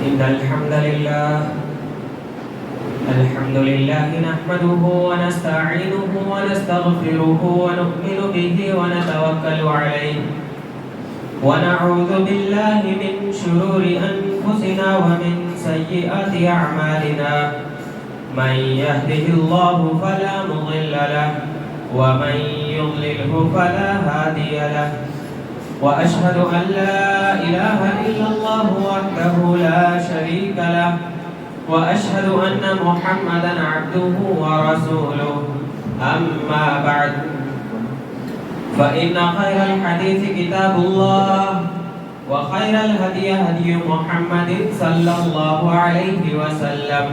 إن الحمد لله نحمده ونستعينه ونستغفره ونؤمن به ونتوكل عليه ونعوذ بالله من شرور أنفسنا ومن سيئات أعمالنا من يهده الله فلا مضل له ومن يضلله فلا هادي له وأشهد أن لا إله إلا الله وحده لا شريك له وأشهد أن محمدا عبده ورسوله أما بعد فإن خير الحديث كتاب الله وخير الهدي هدي محمد صلى الله عليه وسلم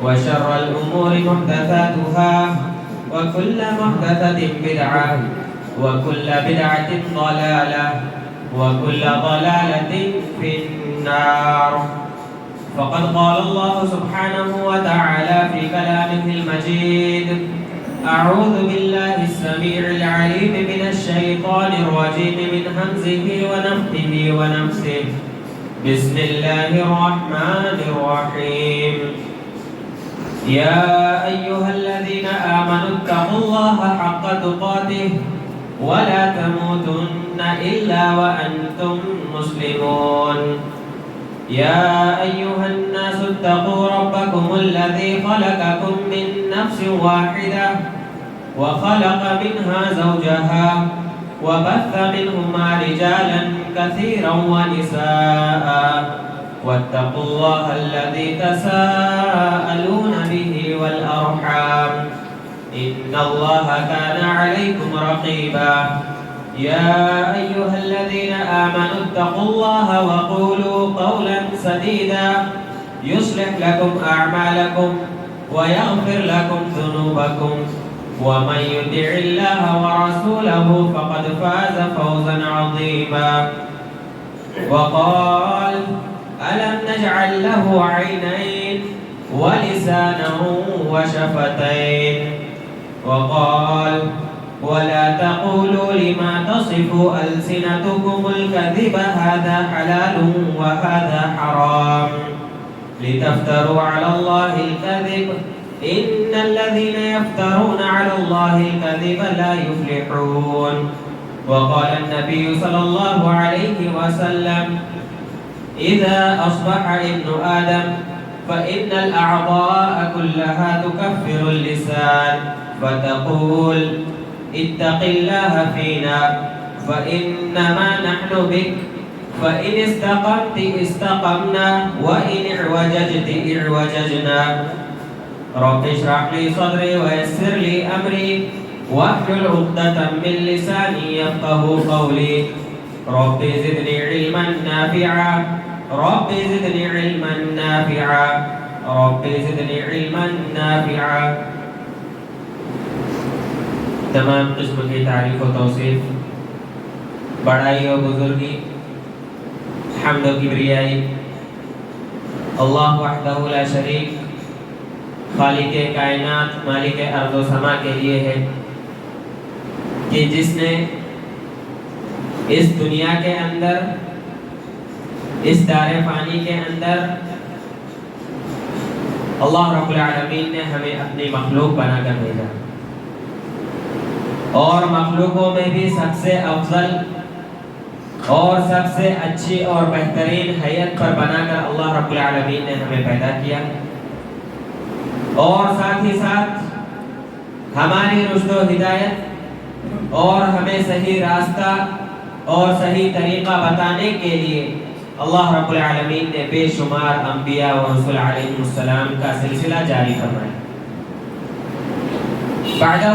وشر الأمور محدثاتها وكل محدثة بدعة وكل بدعة ضلالة وكل ضلالة في النار. فقد قال الله سبحانه وتعالى في كلامه المجيد: أعوذ بالله السميع العليم من الشيطان الرجيم من همزه ونفخه ونفسه. بسم الله الرحمن الرحيم. يا أيها الذين آمنوا اتقوا الله حق تقاته ولا تموتن إلا وأنتم مسلمون. يا أيها الناس اتقوا ربكم الذي خلقكم من نفس واحدة وخلق منها زوجها وبث منهما رجالا كثيرا ونساء واتقوا الله الذي تساءلون به والأرحام إن الله كان عليكم رقيبا. يا أيها الذين آمنوا اتقوا الله وقولوا قولا سديدا يصلح لكم أعمالكم ويغفر لكم ذنوبكم ومن يطع الله ورسوله فقد فاز فوزا عظيما. وقال: ألم نجعل له عينين ولسانا وشفتين. وقال: ولا تقولوا لما تصف ألسنتكم الكذب هذا حلال وهذا حرام لتفتروا على الله الكذب إن الذين يفترون على الله الكذب لا يفلحون. وقال النبي صلى الله عليه وسلم: إذا أصبح ابن آدم فإن الأعضاء كلها تكفر اللسان فتقول: اتق الله فينا فإنما نحن بك فإن استقمت استقمنا وإن اعوججت اعوججنا. رب اشرح لي صدري ويسر لي أمري واحلل عقدة من لساني يفقه قولي. رب زدني علما نافعا رب زدني علما نافعا رب زدني علما نافعا. تمام قسم کی تعریف و توصیف، بڑائی و بزرگی، حمد و کبریائی اللہ وحدہ لا شریک خالق کائنات مالک ارض و سما کے لیے ہے کہ جس نے اس دنیا کے اندر، اس دار فانی کے اندر اللہ رب العالمین نے ہمیں اپنی مخلوق بنا کر بھیجا، اور مخلوقوں میں بھی سب سے افضل اور سب سے اچھی اور بہترین حیت پر بنا کر اللہ رب العالمین نے ہمیں پیدا کیا، اور ساتھ ہی ساتھ ہماری رشد و ہدایت اور ہمیں صحیح راستہ اور صحیح طریقہ بتانے کے لیے اللہ رب العالمین نے بے شمار انبیاء و رسول علیہ السلام کا سلسلہ جاری فرمایا. بعدہ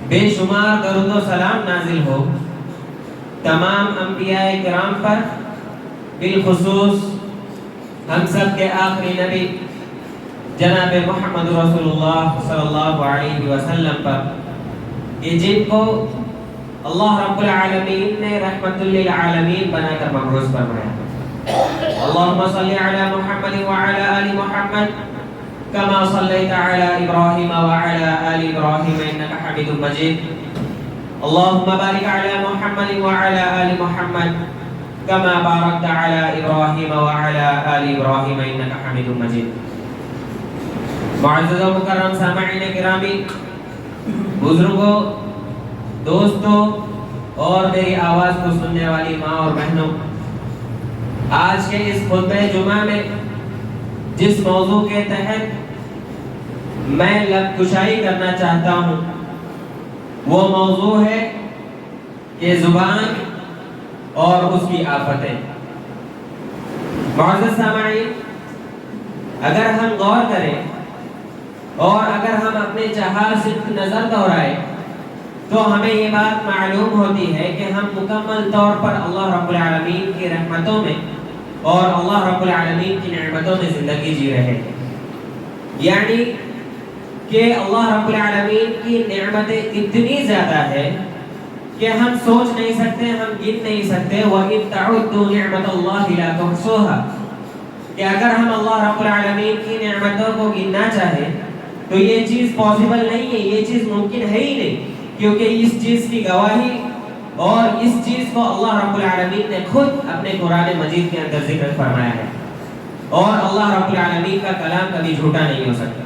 بے شمار درود و سلام نازل ہو تمام انبیاء کرام پر، بالخصوص ہم سب کے آخری نبی جناب محمد رسول اللہ صلی اللہ علیہ وسلم پر، کہ جن کو اللہ رب العالمین نے رحمت للعالمین بنا کر مبعوث فرمایا. اللہم صلی علی محمد وعلی آل محمد كما صليت على إبراهيم وعلى آل إبراهيم إنك حميد مجيد. اللهم بارك على محمد وعلى آل محمد كما باركت على إبراهيم وعلى آل إبراهيم إنك حميد مجيد. معزز و مکرم سامعین گرامی، بزرگوں، دوستوں اور میری آواز کو سننے والی ماں اور بہنوں، آج کے اس خطبہ جمعہ میں جس موضوع کے تحت میں لب کشائی کرنا چاہتا ہوں وہ موضوع ہے کہ زبان اور اس کی آفتیں. معزز سامعین، اگر ہم غور کریں اور اگر ہم اپنے چہار صرف نظر دوڑائیں تو ہمیں یہ بات معلوم ہوتی ہے کہ ہم مکمل طور پر اللہ رب العالمین کی رحمتوں میں اور اللہ رب العالمین کی نعمتوں میں زندگی جی رہے ہیں. یعنی کہ اللہ رب العالمین کی نعمتیں اتنی زیادہ ہے کہ ہم سوچ نہیں سکتے، ہم گن نہیں سکتے. وَإِن تَعُدُّوا نِعْمَةَ اللَّهِ لَا تُحْصُوهَا، کہ اگر ہم اللہ رب العالمین کی نعمتوں کو گننا چاہیں تو یہ چیز پاسبل نہیں ہے، یہ چیز ممکن ہے ہی نہیں، کیونکہ اس چیز کی گواہی اور اس چیز کو اللہ رب العالمین نے خود اپنے قرآن مجید کے اندر ذکر فرمایا ہے، اور اللہ رب العالمین کا کلام کبھی جھوٹا نہیں ہو سکتا.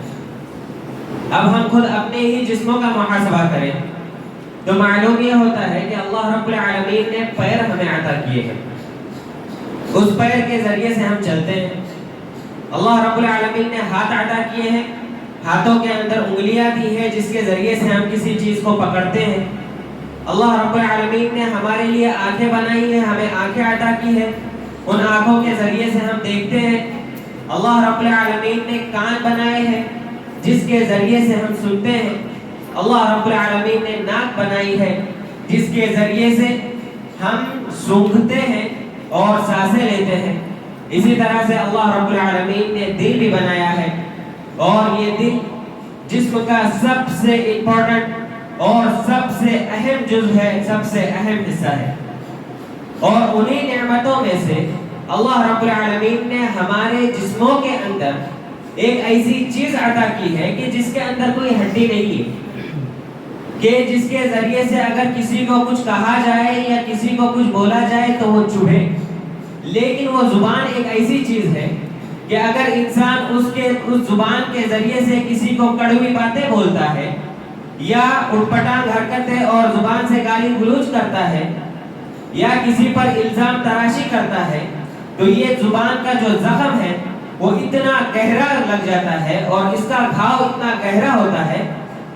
اب ہم خود اپنے ہی جسموں کا محاسبہ کریں تو معلوم یہ ہوتا ہے کہ اللہ رب العالمین نے پیر ہمیں عطا کیے ہیں، اس پیر کے ذریعے سے ہم چلتے ہیں. اللہ رب العالمین نے ہاتھ عطا کیے ہیں، ہاتھوں کے اندر انگلیاں دی ہیں جس کے ذریعے سے ہم کسی چیز کو پکڑتے ہیں. اللہ رب العالمین نے ہمارے لیے آنکھیں بنائی ہیں، ہمیں آنکھیں عطا کی ہیں، ان آنکھوں کے ذریعے سے ہم دیکھتے ہیں. اللہ رب العالمین نے کان بنائے ہیں جس کے ذریعے سے ہم سنتے ہیں. اللہ رب العالمین نے ناک بنائی ہے جس کے ذریعے سے ہم سونگھتے ہیں اور سانسیں لیتے ہیں. اسی طرح سے اللہ رب العالمین نے دل بھی بنایا ہے، اور یہ دل جسم کا سب سے امپورٹنٹ اور سب سے اہم جزء ہے، سب سے اہم حصہ ہے. اور انہی نعمتوں میں سے اللہ رب العالمین نے ہمارے جسموں کے اندر ایک ایسی چیز عطا کی ہے کہ جس کے اندر کوئی ہڈی نہیں ہے، کہ جس کے ذریعے سے اگر کسی کو کچھ کہا جائے یا کسی کو کچھ بولا جائے تو وہ چبھے. لیکن وہ زبان ایک ایسی چیز ہے کہ اگر انسان اس زبان کے ذریعے سے کسی کو کڑوی باتیں بولتا ہے یا اٹھ پٹانگ حرکتیں اور زبان سے گالی گلوچ کرتا ہے یا کسی پر الزام تراشی کرتا ہے تو یہ زبان کا جو زخم ہے وہ اتنا گہرا لگ جاتا ہے اور اس کا گھاؤ اتنا گہرا ہوتا ہے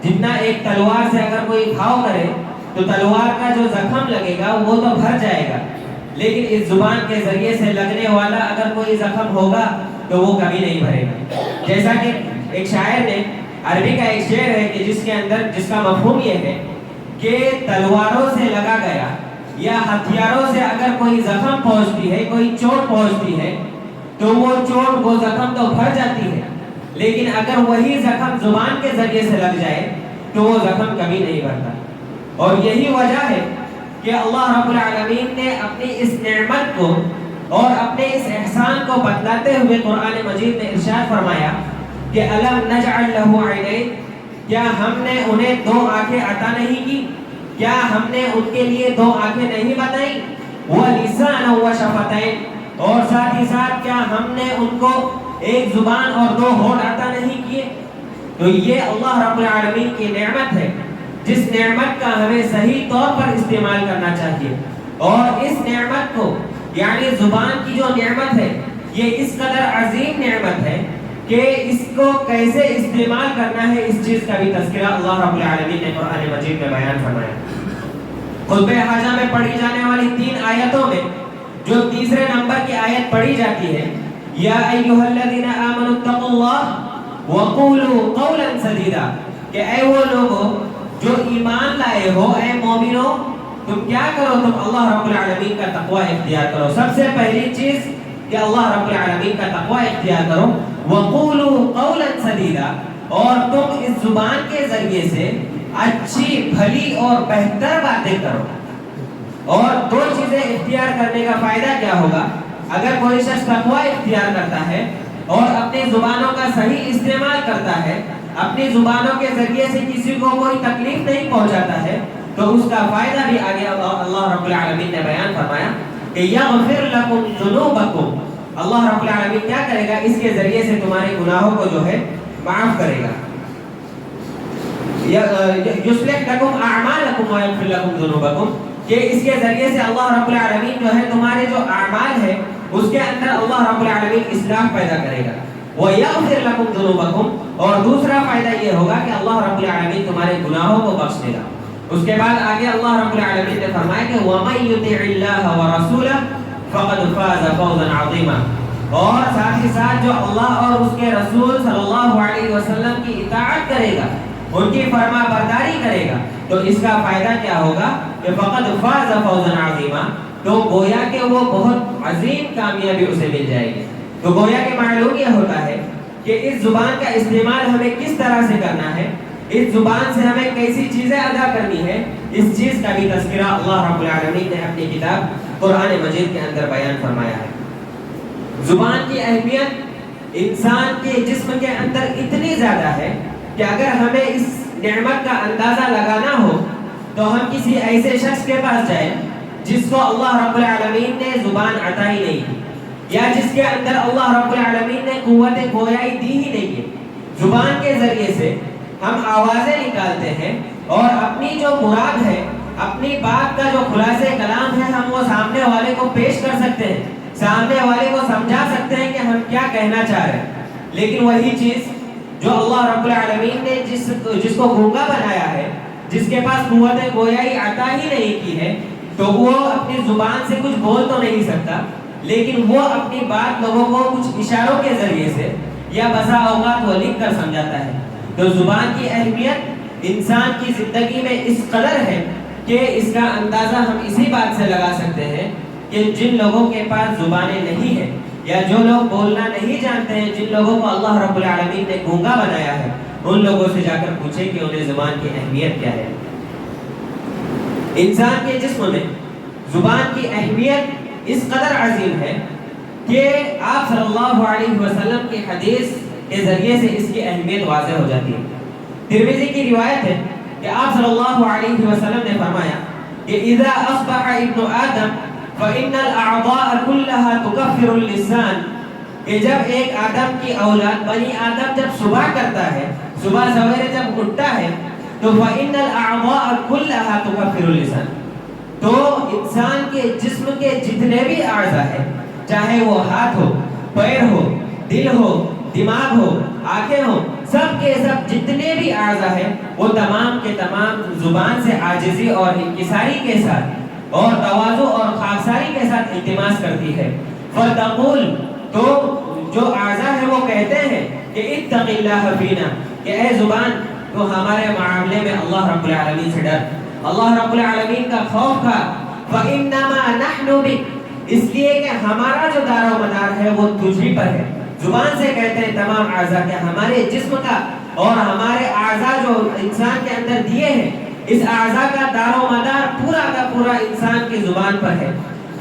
جتنا ایک تلوار سے اگر کوئی گھاؤ کرے تو تلوار کا جو زخم لگے گا وہ تو بھر جائے گا، لیکن اس زبان کے ذریعے سے لگنے والا اگر کوئی زخم ہوگا تو وہ کبھی نہیں بھرے گا. جیسا کہ ایک شاعر نے عربی کا ایک شعر ہے کہ جس کا مفہوم یہ ہے کہ تلواروں سے لگا گیا یا ہتھیاروں سے اگر کوئی زخم پہنچتی ہے، کوئی چوٹ پہنچتی ہے تو وہ چوٹ، وہ زخم تو بھر جاتی ہے، لیکن اگر وہی زخم زبان کے ذریعے سے لگ جائے تو وہ زخم کبھی نہیں بھرتا. اور یہی وجہ ہے کہ اللہ رب العالمین نے اپنی اس نعمت کو اور اپنے اس احسان کو بتلاتے ہوئے قرآن مجید میں ارشاد فرمایا کہ الم نجعل له عینین، کیا ہم نے انہیں دو آنکھیں عطا نہیں کی، کیا ہم نے ان کے لیے دو آنکھیں نہیں بنائی، ولسانا وشفتین، اور ساتھ ہی ساتھ کیا ہم نے ان کو ایک زبان اور دو ہونٹ عطا نہیں کیے. تو یہ اللہ رب العالمین کی نعمت ہے جس نعمت کا ہمیں صحیح طور پر استعمال کرنا چاہیے. اور اس نعمت کو یعنی زبان کی جو نعمت ہے یہ اس قدر عظیم نعمت ہے کہ اس کو کیسے استعمال کرنا ہے اس چیز کا بھی تذکرہ اللہ رب العالمین نے قرآن مجید میں بیان فرمایا. خطبہ حاجہ میں پڑھی جانے والی 3 آیتوں میں جو تیسرے نمبر کی آیت پڑھی جاتی ہے، یا ایھا الذین آمنوا اتقوا اللہ وقولوا قولا سدیدا، کہ اے وہ لوگوں جو ایمان لائے ہو، اے مومنوں تم کیا کرو، تم اللہ رب العالمین کا تقوی اختیار کرو. سب سے پہلی چیز کہ اللہ رب العالمین کا تقوی اختیار کرو. وقولوا قولا سدیدا، اور تم اس زبان کے ذریعے سے اچھی بھلی اور بہتر باتیں کرو. اور 2 چیزیں اختیار کرنے کا فائدہ کیا ہوگا؟ اگر کوئی شخص تقوی اختیار کرتا ہے اور اپنی زبانوں کا صحیح استعمال کرتا ہے، اپنی زبانوں کے ذریعے سے کسی کو کوئی تکلیف نہیں پہنچاتا ہے، تو اس کا فائدہ بھی آگے اللہ رب العالمین نے بیان فرمایا. کہ یغفر لکم ذنوبکم، اللہ رب العالمین کیا کرے گا؟ اس کے ذریعے سے تمہارے گناہوں کو جو ہے معاف کرے گا. یصلح لکم اعمالکم ویغفر لکم ذنوبکم، کہ اس کے ذریعے سے اللہ رب العالمین جو ہے تمہارے جو اعمال ہے اس کے اندر اللہ رب العالمین اصلاح پیدا کرے گا. وَيَغْفِرْ لَكُمْ ذُنُوبَكُمْ، اور دوسرا فائدہ یہ ہوگا کہ اللہ رب العالمین تمہارے گناہوں کو بخش دے گا. اس کے بعد آگے اللہ رب العالمین نے فرمایا کہ وَمَن يُطِعِ اللَّهَ وَرَسُولَهُ فَقَدْ فَازَ فَوْزًا عَظِيمًا، اور ساتھ ہی ساتھ جو اللہ اور اس کے رسول صلی اللہ علیہ وسلم کی اطاعت کرے گا، ان کی فرما برداری کرے گا، تو اس کا فائدہ کیا ہوگا کہ فَقَدْ فَازَ فَوْزًا عَظِيمًا، تو گویا کہ وہ بہت عظیم کامیابی اسے مل جائے گی. تو گویا کہ معلوم یہ ہوتا ہے کہ اس زبان کا استعمال ہمیں کس طرح سے کرنا ہے، اس زبان سے ہمیں کیسی چیزیں ادا کرنی ہے، اس چیز کا بھی تذکرہ اللہ رب العالمین نے اپنی کتاب قرآن مجید کے اندر بیان فرمایا ہے. زبان کی اہمیت انسان کے جسم کے اندر اتنی زیادہ ہے کہ اگر ہمیں اس نعمت کا اندازہ لگانا ہو تو ہم کسی ایسے شخص کے پاس جائیں جس کو اللہ رب العالمین نے زبان عطا ہی نہیں کی، یا جس کے اندر اللہ رب العالمین نے قوت گویائی دی ہی نہیں ہے. زبان کے ذریعے سے ہم آوازیں نکالتے ہیں اور اپنی جو مراد ہے، اپنی بات کا جو خلاصہ کلام ہے، ہم وہ سامنے والے کو پیش کر سکتے ہیں، سامنے والے کو سمجھا سکتے ہیں کہ ہم کیا کہنا چاہ رہے ہیں. لیکن وہی چیز جو اللہ رب العالمین نے جس کو گونگا بنایا ہے، جس کے پاس قوت گویائی عطا ہی نہیں کی ہے، تو وہ اپنی زبان سے کچھ بول تو نہیں سکتا، لیکن وہ اپنی بات لوگوں کو کچھ اشاروں کے ذریعے سے یا بسا اوقات وہ لکھ کر سمجھاتا ہے. تو زبان کی اہمیت انسان کی زندگی میں اس قدر ہے کہ اس کا اندازہ ہم اسی بات سے لگا سکتے ہیں کہ جن لوگوں کے پاس زبانیں نہیں ہیں، یا جو لوگ بولنا نہیں جانتے ہیں، جن لوگوں کو اللہ رب العالمین نے گونگا بنایا ہے، ان لوگوں سے جا کر پوچھیں کہ انہیں زبان کی اہمیت کیا ہے. انسان کے جسم میں زبان کی اہمیت اس قدر عظیم ہے کہ آپ صلی اللہ علیہ وسلم کی حدیث کے ذریعے سے اس کی اہمیت واضح ہو جاتی ہے. ترمذی کی روایت ہے کہ آپ صلی اللہ علیہ وسلم نے فرمایا کہ اذا اصبح ابن آدم فإن الأعضاء كلها تكفر اللسان، کہ جب ایک آدم کی اولاد بنی آدم جب صبح کرتا ہے، صبح سویرے جب اٹھتا ہے، تو فإن الأعضاء كلها تكفر اللسان، تو انسان کے جسم کے جتنے بھی اعضاء ہیں، چاہے وہ ہاتھ ہو، پیر ہو، دل ہو، دماغ ہو، آنکھیں ہو، سب کے سب جتنے بھی اعضاء ہیں وہ تمام کے تمام زبان سے عاجزی اور انکساری کے ساتھ اور تواضع اور خاکساری کے ساتھ التماس کرتی ہے. فتقول، تو جو اعضاء ہیں وہ کہتے ہیں کہ اتق اللہ فینا، کہ اے زبان تو ہمارے معاملے میں اللہ رب العالمین سے ڈر، اللہ رب العالمین کا خوف کھا. فإنما نحن بک، اس لیے کہ ہمارا جو دار و مدار ہے وہ تجھی پر ہے. زبان سے کہتے ہیں تمام اعضاء کہ ہمارے جسم کا اور ہمارے اعضاء جو انسان کے اندر دیے ہیں، اس اعضاء کا دار و مدار پورا کا پورا انسان کی زبان پر ہے.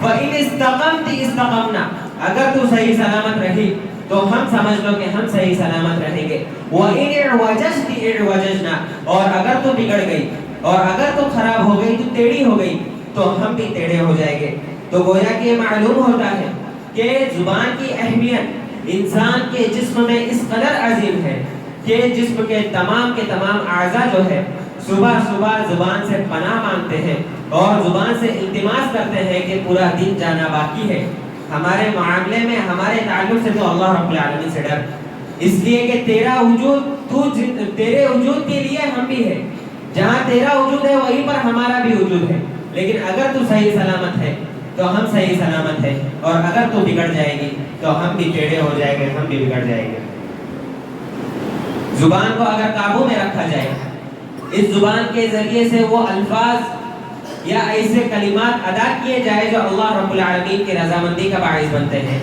فإن استقمت استقمنا، اگر تو صحیح سلامت رہی تو ہم سمجھ لو کہ ہم صحیح سلامت رہیں گے. وإن اعوججت اعوججنا، اور اگر تو بگڑ گئی اور اگر تو خراب ہو گئی، تو ٹیڑھی ہو گئی، تو ہم بھی ٹیڑھے ہو جائیں گے. تو گویا کہ یہ معلوم ہوتا ہے کہ زبان کی اہمیت انسان کے جسم میں اس قدر عظیم ہے کہ جسم کے تمام اعضاء جو ہے صبح صبح زبان سے پناہ مانگتے ہیں اور زبان سے التماس کرتے ہیں کہ پورا دن جانا باقی ہے، ہمارے معاملے میں ہمارے تعلق سے تو اللہ رب العالمین سے ڈر، اس لیے کہ تیرا وجود تیرے وجود کے لیے ہم بھی ہے، جہاں تیرا وجود ہے وہیں پر ہمارا بھی وجود ہے. لیکن اگر تو صحیح سلامت ہے تو ہم صحیح سلامت ہیں، اور اگر تو بگڑ جائے گی تو ہم بھی ٹیڑھے ہو جائیں گے، ہم بھی بگڑ جائیں گے. زبان کو اگر قابو میں رکھا جائے، اس زبان کے ذریعے سے وہ الفاظ یا ایسے کلمات ادا کیے جائے جو اللہ رب العالمین کی رضامندی کا باعث بنتے ہیں،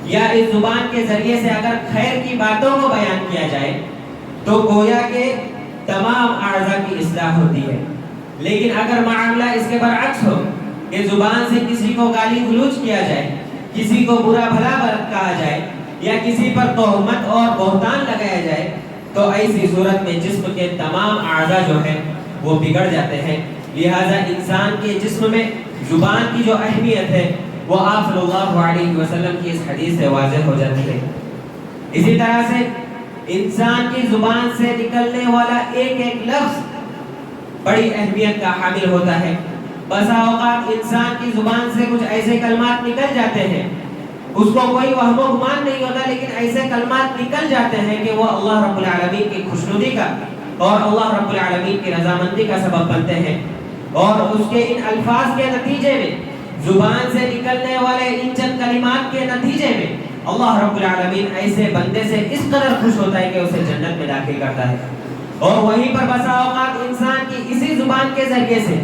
یا اس زبان کے ذریعے سے اگر خیر کی باتوں کو بیان کیا جائے تو گویا کہ تمام اعضاء کی اصلاح ہوتی ہے. لیکن اگر معاملہ اس کے برعکس ہو کہ زبان سے کسی کو گالی گلوچ کیا جائے، کسی کو برا بھلا کہا جائے، یا کسی پر تہمت اور بہتان لگایا جائے، تو ایسی صورت میں جسم کے تمام اعضاء جو ہیں وہ بگڑ جاتے ہیں. لہذا انسان کے جسم میں زبان کی جو اہمیت ہے وہ آپ صلی اللہ علیہ وسلم کی اس حدیث سے واضح ہو جاتی ہے۔ اسی طرح سے انسان کی زبان سے نکلنے والا ایک ایک لفظ بڑی اہمیت کا حامل ہوتا ہے۔ بسا اوقات انسان کی زبان سے کچھ ایسے کلمات نکل جاتے ہیں، اس کو کوئی وہم و گمان نہیں ہوتا، لیکن ایسے کلمات نکل جاتے ہیں کہ وہ اللہ رب العالمین کی خوشنودی کا اور اللہ رب العالمین کی رضامندی کا سبب بنتے ہیں، اور اس کے ان الفاظ کے نتیجے میں، زبان سے نکلنے والے ان چند کلمات کے نتیجے میں اللہ رب العالمین ایسے بندے سے اس قدر خوش ہوتا ہے کہ اسے جنت میں داخل کرتا ہے۔ اور وہیں پر بسا اوقات انسان کی اسی زبان کے ذریعے سے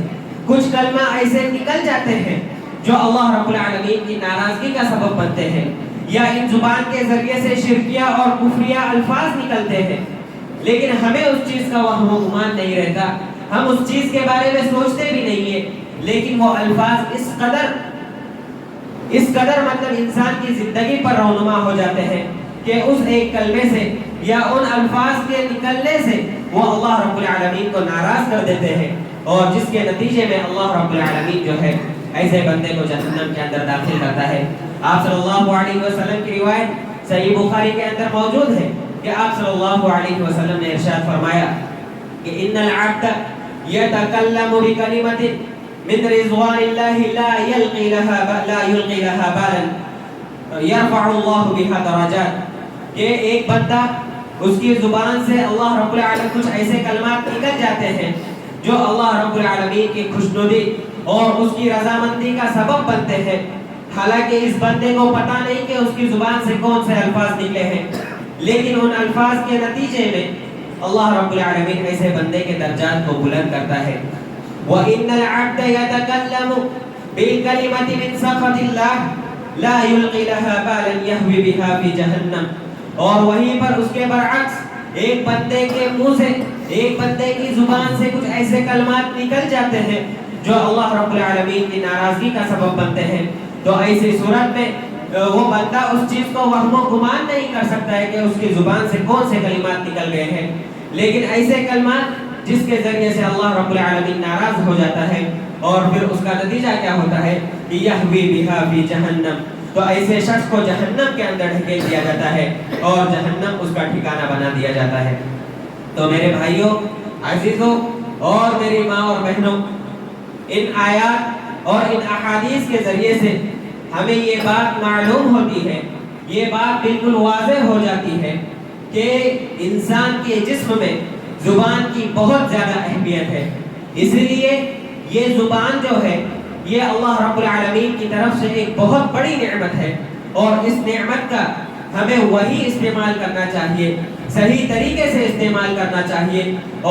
کچھ کلمہ ایسے نکل جاتے ہیں جو اللہ رب العالمین کی ناراضگی کا سبب بنتے ہیں، یا ان زبان کے ذریعے سے شرکیہ اور کفریہ الفاظ نکلتے ہیں، لیکن ہمیں اس چیز کا وہم و گمان نہیں رہتا، ہم اس چیز کے بارے میں سوچتے بھی نہیں ہیں، لیکن وہ الفاظ اس قدر مطلب انسان کی زندگی پر رونما ہو جاتے ہیں کہ اس ایک کلمے سے یا ان الفاظ کے نکلنے سے وہ اللہ رب العالمین کو ناراض کر دیتے ہیں، اور جس کے نتیجے میں اللہ رب العالمین جو ہے ایسے بندے کو جہنم کے اندر داخل کرتا ہے۔ آپ صلی اللہ علیہ وسلم کی روایت صحیح بخاری کے اندر موجود ہے کہ آپ صلی اللہ علیہ وسلم نے ارشاد فرمایا کہ ان العبد یتکلم بکلمۃ من رضوان اللہ لا یلقی لها بالا یرفع اللہ بها درجات، کہ ایک بندہ اس کی زبان سے اللہ رب العالمین کچھ ایسے کلمات نکل جاتے ہیں جو اللہ رب العالمین کی خوشنودی اور اس کی رضامندی کا سبب بنتے ہیں، حالانکہ اس بندے کو پتہ نہیں کہ اس کی زبان سے کون سے الفاظ نکلے ہیں، لیکن ان الفاظ کے نتیجے میں اللہ رب العالمین ایسے بندے کے درجات کو بلند کرتا ہے۔ وَإِنَّ الْعَبْدَ يَتَكَلَّمُ بِالْكَلِمَةِ مِنْ سَخَطِ اللَّهِ لَا يُلْقِي لَهَا بَالًا يَهْوِي بِهَا فِي جَهَنَّمَ، اور وہیں پر اس کے برعکس ایک بندے کے منہ سے، ایک بندے کی زبان سے کچھ ایسے کلمات نکل جاتے ہیں جو اللہ رب العالمین کی ناراضگی کا سبب بنتے ہیں، تو ایسی صورت میں وہ بندہ اس چیز کو وہم و گمان نہیں کر سکتا ہے کہ اس کی زبان سے کون سے کلمات نکل گئے ہیں، لیکن ایسے کلمات جس کے ذریعے سے اللہ رب العالمین ناراض ہو جاتا ہے، اور پھر اس کا نتیجہ کیا ہوتا ہے کہ یہوی بہا فی جہنم، تو ایسے شخص کو جہنم کے اندر ڈھکیل دیا جاتا ہے اور جہنم اس کا ٹھکانہ بنا دیا جاتا ہے۔ تو میرے بھائیوں، عزیزوں اور میری ماں اور بہنوں، ان آیات اور ان احادیث کے ذریعے سے ہمیں یہ بات معلوم ہوتی ہے، یہ بات بالکل واضح ہو جاتی ہے کہ انسان کے جسم میں زبان کی بہت زیادہ اہمیت ہے، اس لیے یہ زبان جو ہے یہ اللہ رب العالمین کی طرف سے ایک بہت بڑی نعمت ہے، اور اس نعمت کا ہمیں وہی استعمال کرنا چاہیے، صحیح طریقے سے استعمال کرنا چاہیے،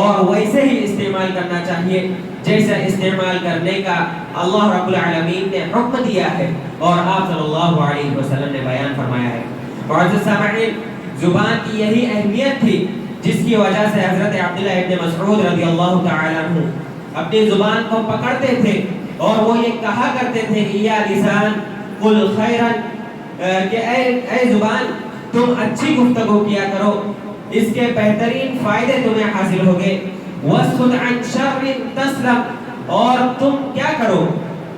اور ویسے ہی استعمال کرنا چاہیے جیسا استعمال کرنے کا اللہ رب العالمین نے حکم دیا ہے اور آپ صلی اللہ علیہ وسلم نے بیان فرمایا ہے۔ معزز سامعین، زبان کی یہی اہمیت تھی جس کی وجہ سے حضرت عبداللہ ابن مسعود رضی اللہ تعالیٰ عنہ اپنی زبان کو پکڑتے تھے اور وہ یہ کہا کرتے تھے کہ یا لسان قل خیرا، کہ اے زبان تم اچھی گفتگو کیا کرو، اس کے بہترین فائدے تمہیں حاصل ہوگے، واسکت عن شر تسلم، اور تم کیا کرو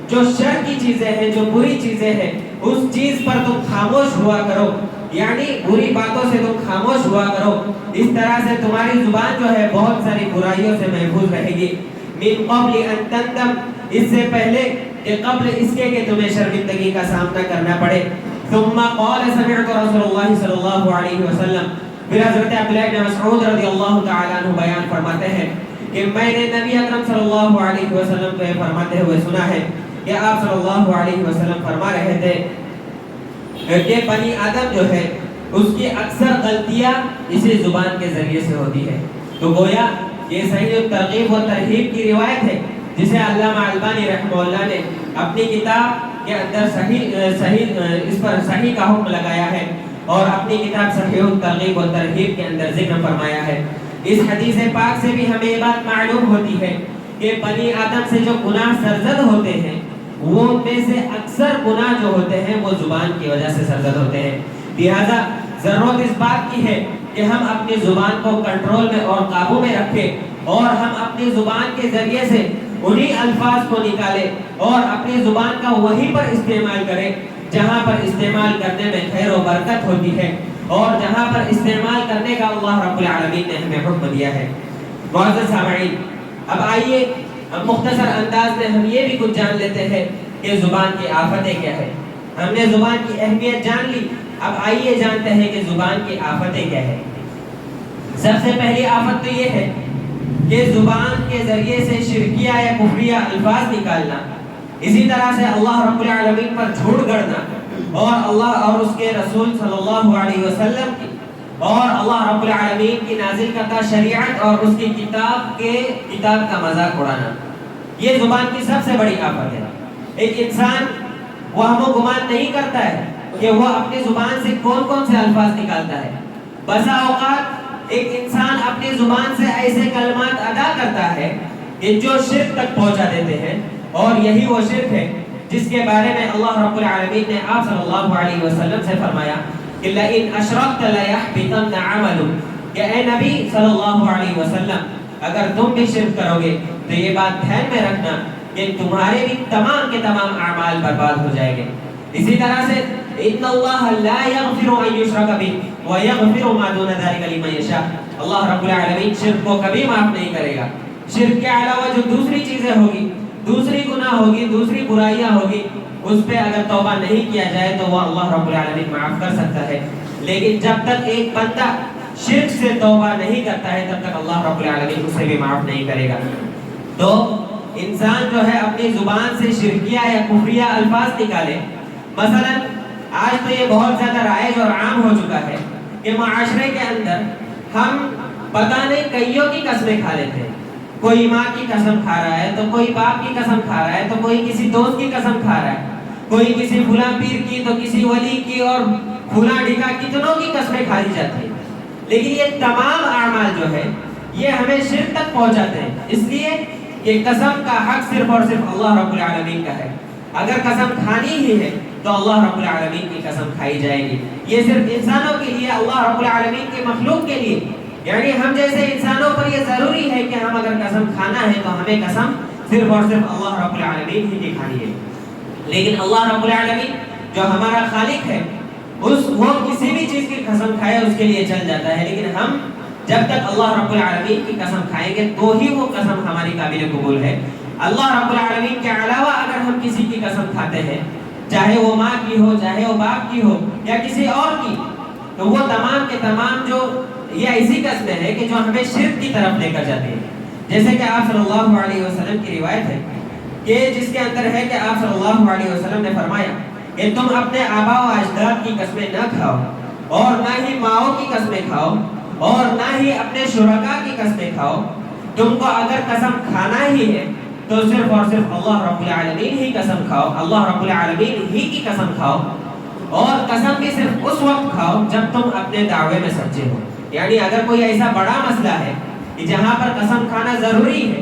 جو شر کی چیزیں ہیں، جو بری چیزیں ہیں، اس چیز پر تم خاموش ہوا کرو، یعنی بری باتوں سے تم خاموش ہوا کرو، اس طرح سے تمہاری زبان جو ہے بہت ساری برائیوں سے محفوظ رہے گی، من قبل ان تندم، اس سے پہلے کہ قبل اس کے کہ تمہیں شرمندگی کا سامنا کرنا پڑے۔ ثم قال سمعت رسول اللہ صلی اللہ علیہ وسلم، پھر حضرت عبداللہ بن مسعود رضی اللہ تعالیٰ عنہ بیان فرماتے ہیں کہ میں نے نبی اکرم صلی اللہ علیہ وسلم کو یہ فرماتے ہوئے سنا ہے کہ آپ صلی اللہ علیہ وسلم فرما رہے تھے کہ بنی آدم جو ہے اس کی اکثر غلطیاں اسی زبان کے ذریعے سے ہوتی ہے۔ تو گویا یہ صحیح ترغیب و ترہیب کی روایت ہے جسے علامہ البانی رحمہ اللہ نے اپنی کتاب کے اندر اس پر صحیح کا حکم لگایا ہے، اور اپنی کتاب صحیح ترغیب و ترہیب کے اندر ذکر فرمایا ہے۔ اس حدیث پاک سے بھی ہمیں یہ بات معلوم ہوتی ہے کہ بنی آدم سے جو گناہ سرزد ہوتے ہیں وہ ان میں سے اکثر گناہ جو ہوتے ہیں وہ زبان کی وجہ سے سرزد ہوتے ہیں، لہذا ضرورت اس بات کی ہے کہ ہم اپنی زبان کو کنٹرول میں اور قابو میں رکھیں، اور ہم اپنی زبان کے ذریعے سے انہی الفاظ کو نکالے اور اپنی زبان کا وہیں پر استعمال کرے جہاں پر استعمال کرنے میں خیر و برکت ہوتی ہے اور جہاں پر استعمال کرنے کا اللہ رب العالمین نے ہمیں حکم دیا ہے۔ معزز سامعین، اب آئیے مختصر انداز میں ہم یہ بھی کچھ جان لیتے ہیں کہ زبان کی آفتیں کیا ہے۔ ہم نے زبان کی اہمیت جان لی، اب آئیے جانتے ہیں کہ زبان کی آفتیں کیا ہے۔ سب سے پہلی آفت تو یہ ہے کہ زبان کے ذریعے سے شرکیہ یا کفریہ الفاظ نکالنا، اسی طرح سے اللہ رب العالمین پر جھوٹ گڑنا اور اللہ اور اس کے رسول صلی اللہ علیہ وسلم کی اور اللہ رب العالمین کی نازل کردہ شریعت اور اس کی کتاب کا مذاق اڑانا، یہ زبان کی سب سے بڑی آفت ہے۔ ایک انسان وہم و گمان نہیں کرتا ہے کہ وہ اپنی زبان سے کون کون سے الفاظ نکالتا ہے۔ بسا اوقات ایک انسان اپنی زبان سے ایسے کلمات ادا کرتا ہے کہ جو شرک تک پہنچا دیتے ہیں، اور یہی وہ شرک ہے جس کے بارے میں اللہ رب العالمین نے آپ صلی اللہ علیہ وسلم سے فرمایا کہ لئن اشرکت لیحبطن عملک، کہ اے نبی صلی اللہ علیہ وسلم اگر تم بھی شرک کرو گے تو یہ بات دھیان میں رکھنا کہ تمہارے بھی تمام کے تمام اعمال برباد ہو جائیں گے۔ اسی طرح سے ان اللہ لا یغفر ان یشرک بہ ویغفر ما دون ذلک لمن یشاء، اللہ رب العالمین شرک کو کبھی معاف نہیں کرے گا۔ شرک کے علاوہ جو دوسری چیزیں ہوگی، دوسری گناہ ہوگی، دوسری برائیاں ہوگی، اس پہ اگر توبہ نہیں کیا جائے تو وہ اللہ رب العالمین معاف کر سکتا ہے، لیکن جب تک ایک بندہ شرک سے توبہ نہیں کرتا ہے تب تک اللہ رب العالمین اسے بھی معاف نہیں کرے گا۔ تو انسان جو ہے اپنی زبان سے شرکیہ یا کفریہ الفاظ نکالے۔ مثلا آج تو یہ بہت زیادہ رائج اور عام ہو چکا ہے کہ معاشرے کے اندر ہم پتہ نہیں کئیوں کی قسمیں کھا لیتے ہیں۔ کوئی ماں کی قسم کھا رہا ہے تو کوئی باپ کی قسم کھا رہا ہے تو کوئی کسی دوست کی قسم کھا رہا ہے، کوئی کسی فلاں پیر کی تو کسی ولی کی اور فلاں ڈھکا کتنوں کی قسمیں کھائی جاتی ہیں۔ لیکن یہ تمام اعمال جو ہے یہ ہمیں شرک تک پہنچاتے ہیں، اس لیے کہ قسم کا حق صرف اور صرف اللہ رب العالمین کا ہے۔ اگر قسم کھانی ہی ہے تو اللہ رب العالمین کی قسم کھائی جائے گی۔ یہ صرف انسانوں کے لیے، اللہ رب العالمین کے مخلوق کے لیے، یعنی ہم جیسے انسانوں پر یہ ضروری ہے کہ ہم اگر قسم کھانا ہے تو ہمیں قسم صرف اور صرف اللہ رب العالمین ہی کی کھانی ہے۔ لیکن اللہ رب العالمین جو ہمارا خالق ہے وہ کسی بھی چیز کی قسم کھائے اس کے لیے چل جاتا ہے، لیکن ہم جب تک اللہ رب العالمین کی قسم کھائیں گے تو ہی وہ قسم ہماری قابل قبول ہے۔ اللہ رب العالمین کے علاوہ اگر ہم کسی کی قسم کھاتے ہیں، چاہے وہ ماں کی ہو، چاہے وہ باپ کی ہو یا کسی اور کی، تو وہ تمام کے تمام جو یہ ایسی قسمیں ہیں کہ جو ہمیں شرک کی طرف لے کر جاتی ہیں۔ جیسے کہ آپ صلی اللہ علیہ وسلم کی روایت ہے کہ جس کے اندر ہے کہ آپ صلی اللہ علیہ وسلم نے فرمایا کہ تم اپنے آبا و اجداد کی قسمیں نہ کھاؤ اور نہ ہی ماؤں کی قسمیں کھاؤ اور نہ ہی اپنے شرکاء کی قسمیں کھاؤ۔ تم کو اگر قسم کھانا ہی ہے تو صرف اور صرف اللہ رب العالمین ہی قسم کھاؤ، اللہ رب العالمین ہی کی قسم کھاؤ، اور قسم بھی صرف اس وقت کھاؤ جب تم اپنے دعوے میں سچے ہو۔ یعنی اگر کوئی ایسا بڑا مسئلہ ہے کہ جہاں پر قسم کھانا ضروری ہے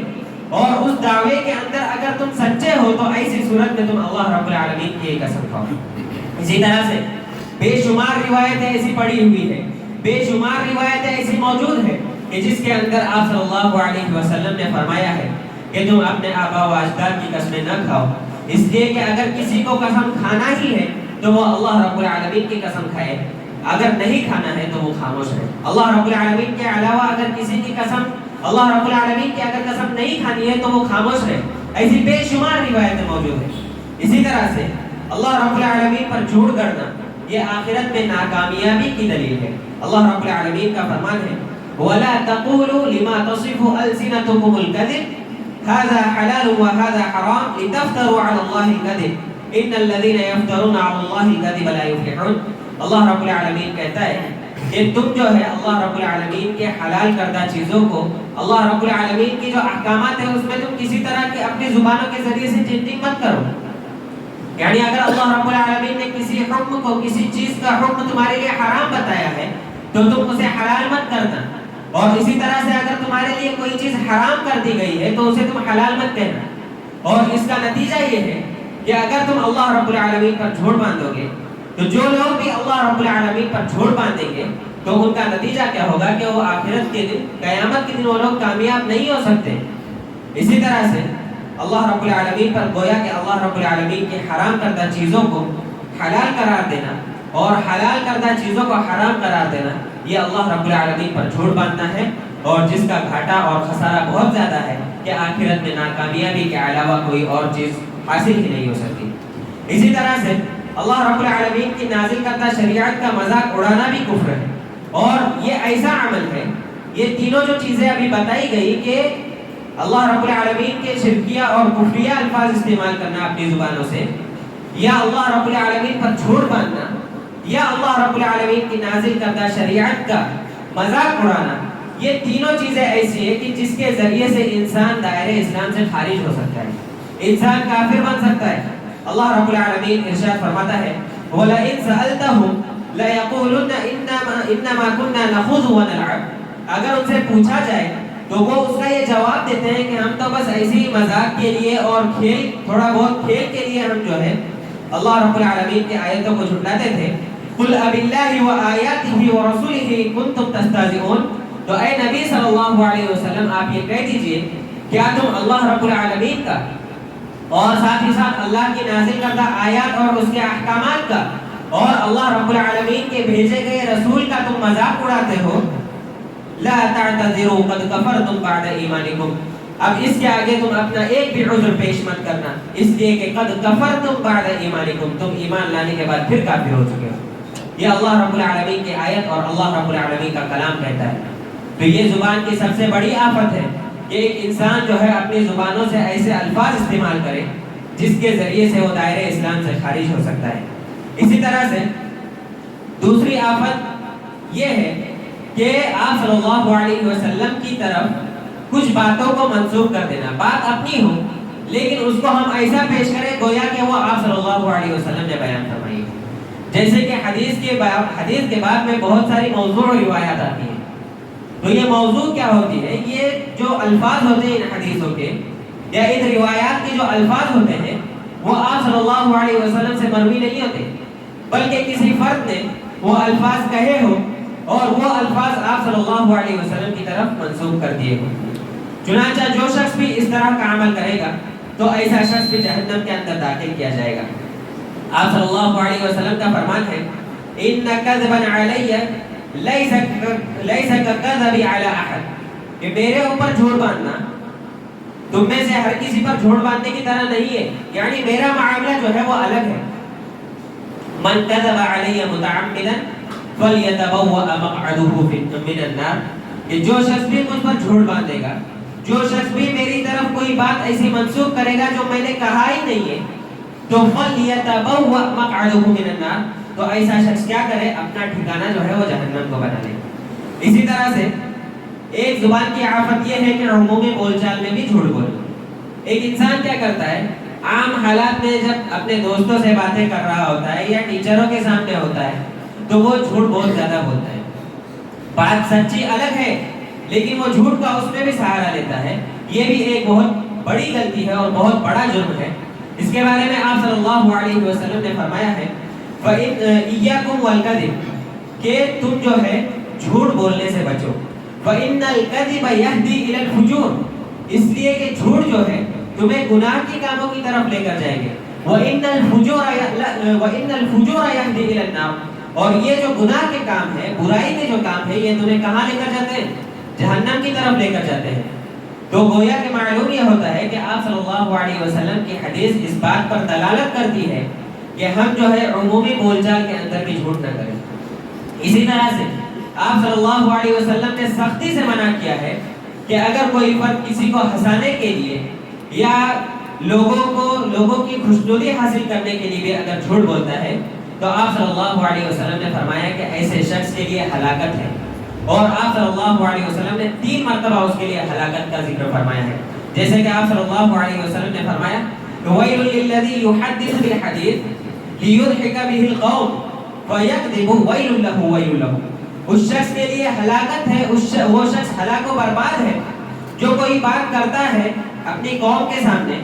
اور اس دعوے کے اندر اگر تم سچے ہو تو ایسی صورت میں تم اللہ رب العالمین کی قسم کھاؤ۔ اسی طرح سے بے شمار روایتیں ایسی پڑی ہوئی ہے، بے شمار روایتیں ایسی موجود ہے کہ جس کے اندر آپ صلی اللہ علیہ وسلم نے فرمایا ہے کہ تم اپنے آبا و اجداد کی قسمیں نہ کھاؤ، اس لیے کہ اگر کسی کو قسم کھانا ہی ہے تو وہ اللہ رب العالمین کی قسم کھائے، اگر نہیں کھانا ہے تو وہ خاموش ہے۔ اللہ رب العالمین کے علاوہ اگر کسی کی قسم، اللہ رب العالمین کی اگر قسم نہیں کھانی ہے تو وہ خاموش ہے۔ ایسی بے شمار روایتیں موجود ہیں۔ اسی طرح سے اللہ رب العالمین پر جھوٹ گڑنا یہ آخرت میں ناکامیابی کی دلیل ہے۔ اللہ رب العالمین کا فرمان ہے وَلَا تَقُولُوا لِمَا تَصِفُ أَلْسِنَتُكُمُ الْكَذِبَ هَذَا حَلَالٌ وَهَذَا حَرَامٌ لِتَفْتَرُوا عَلَى اللَّهِ الْكَذِبَ إِنَّ الَّذِينَ يَفْتَرُونَ عَلَى اللَّهِ الْكَذِبَ لَا يُفْلِحُونَ۔ اللہ رب العالمین کہتا ہے کہ تم جو ہے اللہ رب العالمین کے حلال کردہ چیزوں کو، اللہ رب العالمین کی جو احکامات ہیں اس میں تم کسی طرح کی اپنی زبانوں کے ذریعے سے چینجنگ مت کرو۔ یعنی اگر اللہ رب العالمین نے کسی حکم کو، کسی چیز کا حکم تمہارے لیے حرام بتایا ہے تو تم اسے حلال مت کرنا، اور اسی طرح سے اگر تمہارے لیے کوئی چیز حرام کر دی گئی ہے تو اسے تم حلال مت کہنا۔ اور اس کا نتیجہ یہ ہے کہ اگر تم اللہ رب العالمین پر جھوٹ باندھو گے تو جو لوگ بھی اللہ رب العالمین پر جھوٹ باندھیں گے تو ان کا نتیجہ کیا ہوگا کہ وہ آخرت کے دن، قیامت کے دن وہ لوگ کامیاب نہیں ہو سکتے۔ اسی طرح سے اللہ رب العالمین پر گویا کہ اللہ رب العالمین کے حرام کردہ چیزوں کو حلال قرار دینا اور حلال کردہ چیزوں کو حرام قرار دینا، یہ اللہ رب العالمین پر جھوٹ باندھنا ہے، اور جس کا گھاٹا اور خسارہ بہت زیادہ ہے کہ آخرت میں ناکامیابی کے علاوہ کوئی اور چیز حاصل ہی نہیں ہو سکتی۔ اسی طرح سے اللہ رب العالمین کی نازل کردہ شریعت کا مذاق اڑانا بھی کفر ہے، اور یہ ایسا عمل ہے، یہ تینوں جو چیزیں ابھی بتائی گئی کہ اللہ رب العالمین کے شرکیہ اور کفریہ الفاظ استعمال کرنا اپنی زبانوں سے، یا اللہ رب العالمین پر جھوٹ باندھنا، یا اللہ رب العالمین کی نازل کردہ شریعت کا مذاق اڑانا، یہ تینوں چیزیں ایسی ہیں کہ جس کے ذریعے سے انسان دائرے اسلام سے خارج ہو سکتا ہے، انسان کافر بن سکتا ہے۔ اللہ رب العالمین ارشاد فرماتا ہے وَلَئِن سَأَلْتَهُمْ لَيَقُولُنَّ إِنَّمَا كُنَّا نَخُوضُ وَنَلْعَبُ، اگر ان سے پوچھا جائے تو وہ اس کا یہ جواب دیتے ہیں کہ ہم تو بس ایسی ہی مذاق کے لیے اور کھیل، تھوڑا بہت کھیل کے لیے ہم جو ہے اللہ رب العالمین کی آیتوں کو جھٹلاتے تھے۔ قُلْ أَبِاللَّهِ وَآيَاتِهِ وَرَسُولِهِ كُنْتُمْ تَسْتَهْزِئُونَ، تو اے نبی صلی اللہ علیہ وسلم آپ یہ کہہ دیجئے کیا تم اللہ رب العالمین کا اور ساتھ ہی ساتھ اللہ کی نازل کردہ آیات اور اس کے احکامات کا اور اللہ رب العالمین کے بھیجے گئے رسول کا تم مذاق اڑاتے ہو؟ لا تعتذروا قد كفرتم بعد ایمانکم، اب اس کے آگے تم اپنا ایک بھی عذر پیش مت کرنا، اس لیے کہ قد کفرتم بعد ایمانکم، تم ایمان لانے کے بعد پھر کافر ہو چکے ہو۔ یہ اللہ رب العالمین کی آیت اور اللہ رب العالمین کا کلام کہتا ہے۔ تو یہ زبان کی سب سے بڑی آفت ہے کہ ایک انسان جو ہے اپنی زبانوں سے ایسے الفاظ استعمال کرے جس کے ذریعے سے وہ دائرے اسلام سے خارج ہو سکتا ہے۔ اسی طرح سے دوسری آفت یہ ہے کہ آپ صلی اللہ علیہ وسلم کی طرف کچھ باتوں کو منسوخ کر دینا، بات اپنی ہو لیکن اس کو ہم ایسا پیش کریں گویا کہ وہ آپ صلی اللہ علیہ وسلم نے بیان فرمائی ہو، جیسے کہ حدیث کے بعد میں بہت ساری موضوع روایات آتی ہیں۔ تو یہ موضوع کیا ہوتی ہے؟ یہ جو الفاظ ہوتے ہیں ان حدیثوں کے یا ان روایات کے جو الفاظ ہوتے ہیں وہ آپ صلی اللہ علیہ وسلم سے مروی نہیں ہوتے، بلکہ کسی فرد نے وہ الفاظ کہے ہو اور وہ الفاظ آپ صلی اللہ علیہ وسلم کی طرف منسوخ کر دیے ہو۔ چنانچہ جو شخص بھی اس طرح کا عمل کرے گا تو ایسا شخص بھی جہنم کے اندر داخل کیا جائے گا۔ آپ صلی اللہ علیہ وسلم کا فرمان ہے ان کذبا علی لیس کذب علی احد، کہ میرے اوپر جھوٹ باندھنا تم میں سے ہر کسی پر جھوٹ باندھنے کی طرح نہیں ہے، یعنی میرا معاملہ جو ہے وہ الگ ہے۔ من کذب علی متعمدا فلیتبوأ مقعده من النار، کہ جو شخص بھی مجھ پر جھوٹ باندھے گا، جو شخص بھی میری طرف کوئی بات ایسی منسوخ کرے گا جو میں نے کہا ہی نہیں ہے، تو فلیتبوأ مقعده من النار، تو ایسا شخص کیا کرے؟ اپنا ٹھکانہ جو ہے وہ جہنم کو بنا لے۔ اسی طرح سے ایک زبان کی آفت یہ ہے کہ عمومی بول چال میں بھی جھوٹ بولے۔ ایک انسان کیا کرتا ہے؟ عام حالات میں جب اپنے دوستوں سے باتیں کر رہا ہوتا ہے یا ٹیچروں کے سامنے ہوتا ہے تو وہ جھوٹ بہت زیادہ بولتا ہے، بات سچی الگ ہے لیکن وہ جھوٹ کا اس میں بھی سہارا لیتا ہے۔ یہ بھی ایک بہت بڑی غلطی ہے اور بہت بڑا جرم ہے۔ اس کے بارے میں آپ صلی اللہ علیہ وسلم نے فرمایا ہے فَإِيَّاكُمْ وَالْكَذِبَ، کہ تم جو ہے جھوٹ بولنے سے بچو۔ فَإِنَّ الْكَذِبَ يَهْدِي إِلَى الْفُجُورِ، اس لیے کہ جھوٹ جو ہے تمہیں گناہ کی کاموں کی طرف لے کر جائیں گے۔ وَإِنَّ الْفُجُورَ يَهْدِي إِلَى النَّارِ، اور یہ جو گناہ کے کام ہے، برائی کے جو کام ہے، یہ تمہیں کہاں لے کر جاتے ہیں؟ جہنم کی طرف لے کر جاتے ہیں۔ تو گویا کہ معلوم یہ ہوتا ہے کہ آپ صلی اللہ علیہ وسلم کی حدیث اس بات پر دلالت کرتی ہے کہ ہم جو ہے عمومی بول چال کے اندر بھی جھوٹ نہ کریں۔ اسی طرح سے آپ صلی اللہ علیہ وسلم نے سختی سے منع کیا ہے کہ اگر کوئی فرد کسی کو ہنسانے کے لیے یا لوگوں کی خوشنودی حاصل کرنے کے لیے بھی اگر جھوٹ بولتا ہے تو آپ صلی اللہ علیہ وسلم نے فرمایا کہ ایسے شخص کے لیے ہلاکت ہے، اور آپ صلی اللہ علیہ وسلم نے 3 مرتبہ اس کے لیے ہلاکت کا ذکر فرمایا ہے۔ جیسے کہ آپ صلی اللہ علیہ وسلم نے فرمایا وَيْلٌ لِلَّذِي يُحَدِّثُ بِالْحَدِيثِ لِيُضْحِكَ بِهِ الْقَوْمَ فَيَكْذِبُ وَيْلٌ لَهُ وَيْلٌ لَهُ، اس شخص کے لیے ہلاکت ہے، وہ شخص ہلاک و برباد ہے جو کوئی بات کرتا ہے اپنی قوم کے سامنے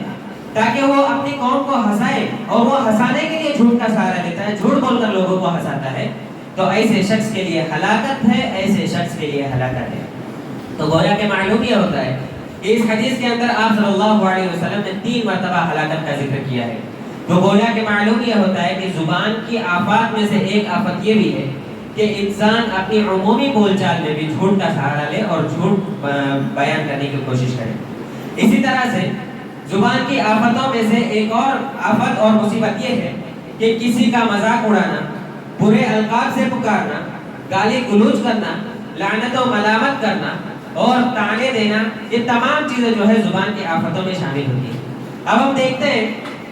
تاکہ وہ اپنی قوم کو ہنسائے اور وہ ہنسانے کے لیے جھوٹ کا سہارا لیتا ہے، جھوٹ بول کر لوگوں کو ہنساتا ہے، تو ایسے شخص کے لیے ہلاکت ہے، ایسے شخص کے لیے ہلاکت ہے۔ تو گویا کہ معلوم یہ ہوتا ہے کہ اس حدیث کے اندر آپ صلی اللہ علیہ وسلم نے 3 مرتبہ ہلاکت کا ذکر کیا ہے. تو گویا کہ معلوم یہ ہوتا ہے کہ زبان کی آفات میں سے ایک آفت یہ بھی ہے کہ انسان اپنی عمومی بول چال میں بھی جھوٹ کا سہارا لے اور جھوٹ بیان کرنے کی کوشش کرے. اسی طرح سے زبان کی آفتوں میں سے ایک اور آفت اور مصیبت یہ ہے کہ کسی کا مذاق اڑانا، برے القاب سے پکارنا، گالی گلوچ کرنا، لعنت و ملامت کرنا اور طعنے دینا، یہ تمام چیزیں جو ہے زبان کی آفتوں میں شامل ہوتی ہیں. اب ہم دیکھتے ہیں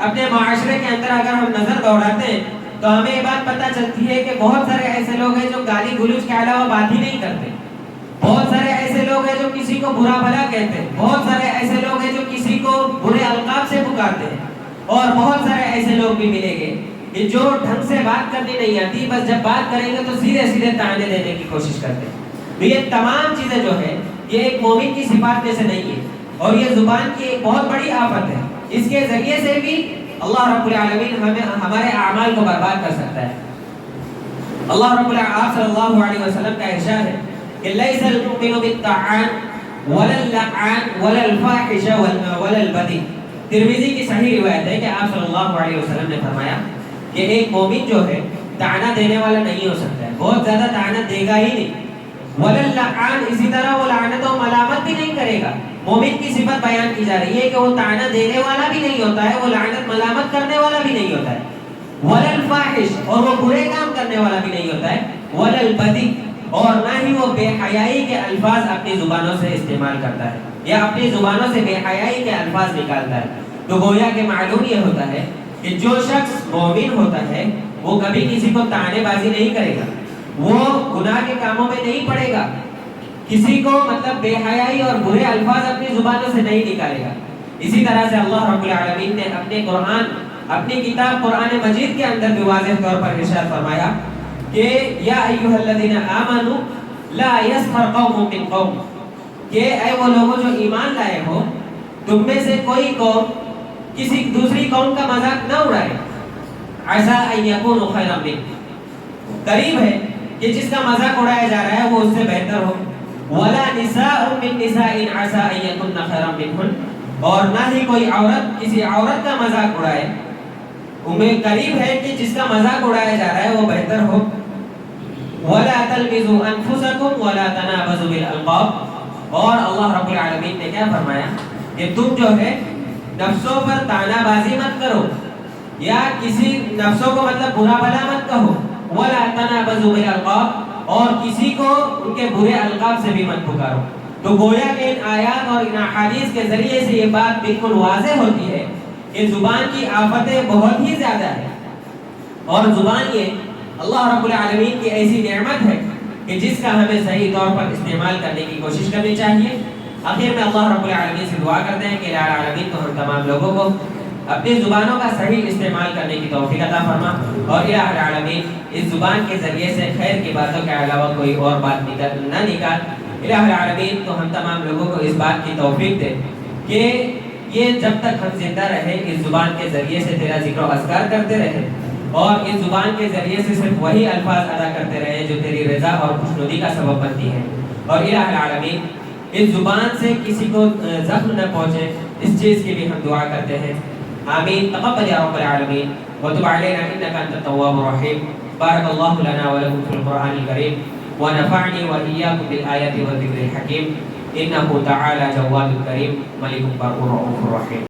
اپنے معاشرے کے اندر اگر ہم نظر دوڑاتے ہیں تو ہمیں یہ بات پتہ چلتی ہے کہ بہت سارے ایسے لوگ ہیں جو گالی گلوچ کے علاوہ بات ہی نہیں کرتے. بہت سارے ایسے لوگ ہیں جو کسی کو برا بھلا کہتے ہیں. بہت سارے ایسے لوگ ہیں جو کسی کو برے القاب سے پکارتے ہیں. اور بہت سارے ایسے لوگ بھی ملیں گے کہ جو ڈھنگ سے بات کرنی نہیں آتی، بس جب بات کریں گے تو سیدھے سیدھے طعنے دینے کی کوشش کرتے ہیں. تو یہ تمام چیزیں جو ہے یہ ایک مومن کی صفات میں سے نہیں ہے اور یہ زبان کی ایک بہت بڑی آفت ہے. اس کے ذریعے سے بھی اللہ رب العالمین ہمارے اعمال کو برباد کر سکتا ہے. اللہ رب العالمین صلی اللہ علیہ وسلم کا ارشاد ہے کہ لیس المؤمن بالطعان ولا اللعان ولا الفاحش ولا البذیء. ترمذی کی صحیح روایت ہے کہ آپ صلی اللہ علیہ وسلم نے فرمایا کہ ایک مومن جو ہے طعنہ دینے والا نہیں ہو سکتا ہے، بہت زیادہ طعنہ دے گا ہی نہیں. ولا اللعان، اسی طرح وہ لعنت و ملامت بھی نہیں کرے گا. مومن کی صفت بیان کی جا رہی ہے کہ وہ طعنہ دینے والا بھی نہیں ہوتا ہے، وہ لعنت ملامت کرنے والا بھی نہیں ہوتا ہے. ولا الفاحش، اور وہ برے کام کرنے والا بھی نہیں ہوتا ہے. ولا البذیء، اور نہ ہی وہ بے حیائی کے الفاظ اپنی زبانوں سے استعمال کرتا ہے یا اپنی زبانوں سے بے حیائی کے الفاظ نکالتا ہے. تو گویا کہ معلوم یہ ہوتا ہے کہ جو شخص مومن ہوتا ہے وہ کبھی کسی کو طعنے بازی نہیں کرے گا، وہ گناہ کے کاموں میں نہیں پڑے گا، کسی کو مطلب بے حیائی اور برے الفاظ اپنی زبانوں سے نہیں نکالے گا. اسی طرح سے اللہ رب العالمین نے اپنے قرآن، اپنی کتاب قرآن مجید کے اندر بھی واضح طور پر ارشاد فرمایا کہ یا ایھا الذین آمنوا لا یسخر قوم من قوم، کہ اے وہ لوگوں جو ایمان لائے ہو، تم میں سے کوئی قوم کسی دوسری قوم کا مذاق نہ اڑائے. عسیٰ ان یکونوا خیرا منہ، قریب ہے کہ جس کا مذاق اڑایا جا رہا ہے وہ اس سے بہتر ہو. ولا نساء من نساء عسى ان يكن خيرا منهن، اور نہ ہی کوئی عورت کسی عورت کا مذاق اڑائے، امید قریب ہے کہ جس کا مذاق اڑایا جا رہا ہے وہ بہتر ہو. ولا تلمزوا انفسكم ولا تنابزوا بالالقاب، اور اللہ رب العالمین نے کیا فرمایا کہ تم جو ہے نفسوں پر طعنہ بازی مت کرو یا کسی نفسوں کو مطلب برا بھلا مت کہو. ولا تنابزوا بالالقاب، اور کسی کو ان کے برے القاب سے بھی مت پکارو. تو گویا کہ ان آیات اور ان احادیث کے ذریعے سے یہ بات بالکل واضح ہوتی ہے کہ زبان کی آفتیں بہت ہی زیادہ ہیں، اور زبان یہ اللہ رب العالمین کی ایسی نعمت ہے کہ جس کا ہمیں صحیح طور پر استعمال کرنے کی کوشش کرنی چاہیے. آخر میں اللہ رب العالمین سے دعا کرتے ہیں کہ الہ العالمین تو ہم تمام لوگوں کو اپنی زبانوں کا صحیح استعمال کرنے کی توفیق عطا فرما، اور الہ العالمین اس زبان کے ذریعے سے خیر کی باتوں کے علاوہ کوئی اور بات نہ نکال. الہ العالمین تو ہم تمام لوگوں کو اس بات کی توفیق دے کہ یہ جب تک ہم زندہ رہے اس زبان کے ذریعے سے تیرا ذکر و اذکار کرتے رہے، اور اس زبان کے ذریعے سے صرف وہی الفاظ ادا کرتے رہے جو تیری رضا اور خوشنودی کا سبب بنتی ہیں. اور الہ العالمین اس زبان سے کسی کو زخم نہ پہنچے، اس چیز کی بھی ہم دعا کرتے ہیں. آمین. تقبل یا رب العالمین وتب علینا انک انت التواب الرحیم. بارک اللہ لنا ولکم فی القرآن الکریم ونفعنی وإیاکم بالآیات والذکر الحکیم. انہ تعالی جواد کریم ملک بر رؤوف رحیم.